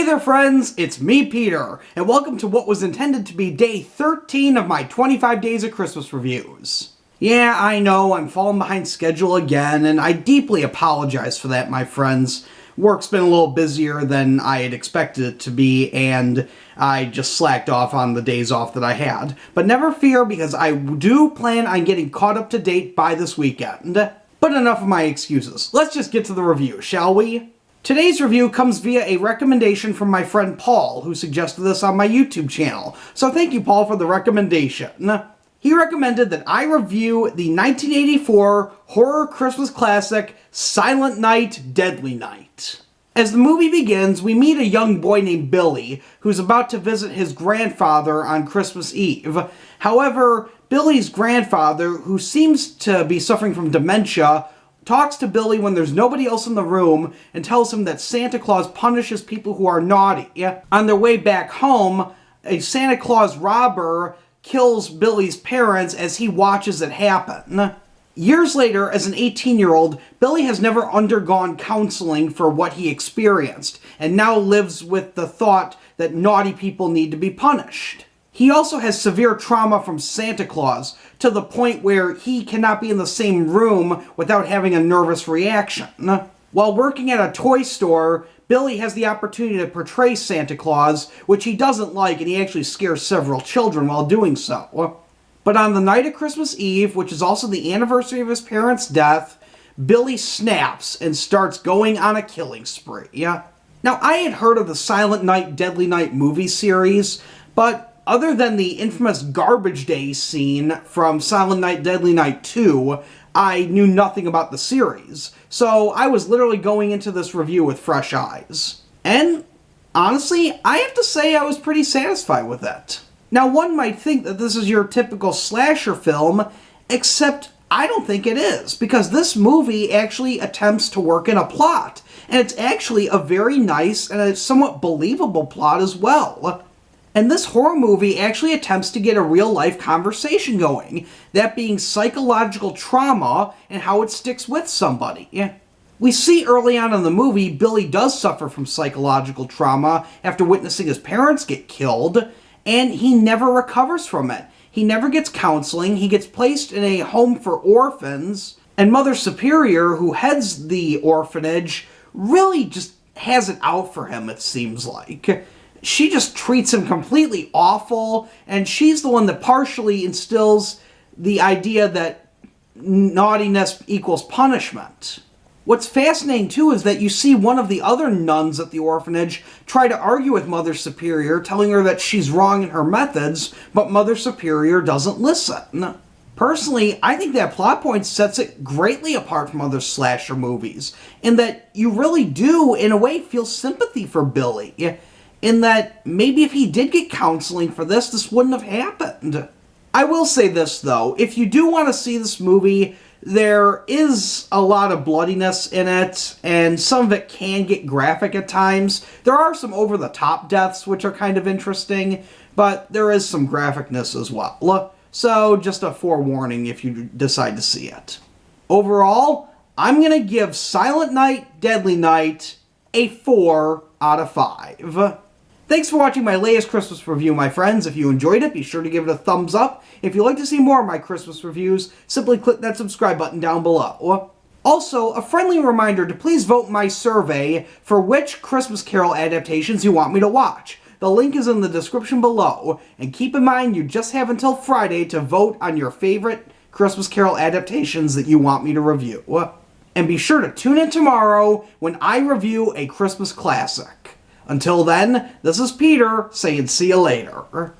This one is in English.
Hey there friends, it's me Peter, and welcome to what was intended to be day 13 of my 25 Days of Christmas reviews. Yeah, I know, I'm falling behind schedule again, and I deeply apologize for that, my friends. Work's been a little busier than I had expected it to be, and I just slacked off on the days off that I had. But never fear, because I do plan on getting caught up to date by this weekend. But enough of my excuses. Let's just get to the review, shall we? Today's review comes via a recommendation from my friend Paul, who suggested this on my YouTube channel. So thank you, Paul, for the recommendation. He recommended that I review the 1984 horror Christmas classic, Silent Night, Deadly Night. As the movie begins, we meet a young boy named Billy, who's about to visit his grandfather on Christmas Eve. However, Billy's grandfather, who seems to be suffering from dementia, talks to Billy when there's nobody else in the room and tells him that Santa Claus punishes people who are naughty. On their way back home, a Santa Claus robber kills Billy's parents as he watches it happen. Years later, as an 18-year-old, Billy has never undergone counseling for what he experienced, and now lives with the thought that naughty people need to be punished. He also has severe trauma from Santa Claus, to the point where he cannot be in the same room without having a nervous reaction. While working at a toy store, Billy has the opportunity to portray Santa Claus, which he doesn't like, and he actually scares several children while doing so. But on the night of Christmas Eve, which is also the anniversary of his parents' death, Billy snaps and starts going on a killing spree. Now, I had heard of the Silent Night, Deadly Night movie series, but other than the infamous Garbage Day scene from Silent Night, Deadly Night 2, I knew nothing about the series. So I was literally going into this review with fresh eyes. And honestly, I have to say I was pretty satisfied with it. Now, one might think that this is your typical slasher film, except I don't think it is, because this movie actually attempts to work in a plot. And it's actually a very nice and a somewhat believable plot as well. And this horror movie actually attempts to get a real-life conversation going, that being psychological trauma and how it sticks with somebody. We see early on in the movie, Billy does suffer from psychological trauma after witnessing his parents get killed, and he never recovers from it. He never gets counseling, he gets placed in a home for orphans, and Mother Superior, who heads the orphanage, really just has it out for him, it seems like. She just treats him completely awful, and she's the one that partially instills the idea that naughtiness equals punishment. What's fascinating, too, is that you see one of the other nuns at the orphanage try to argue with Mother Superior, telling her that she's wrong in her methods, but Mother Superior doesn't listen. Personally, I think that plot point sets it greatly apart from other slasher movies, in that you really do, in a way, feel sympathy for Billy. In that maybe if he did get counseling for this wouldn't have happened. I will say this, though. If you do want to see this movie, there is a lot of bloodiness in it, and some of it can get graphic at times. There are some over-the-top deaths, which are kind of interesting, but there is some graphicness as well. So, just a forewarning if you decide to see it. Overall, I'm going to give Silent Night, Deadly Night a 4 out of 5. Thanks for watching my latest Christmas review, my friends. If you enjoyed it, be sure to give it a thumbs up. If you'd like to see more of my Christmas reviews, simply click that subscribe button down below. Also, a friendly reminder to please vote my survey for which Christmas Carol adaptations you want me to watch. The link is in the description below. And keep in mind, you just have until Friday to vote on your favorite Christmas Carol adaptations that you want me to review. And be sure to tune in tomorrow when I review a Christmas classic. Until then, this is Peter saying see you later.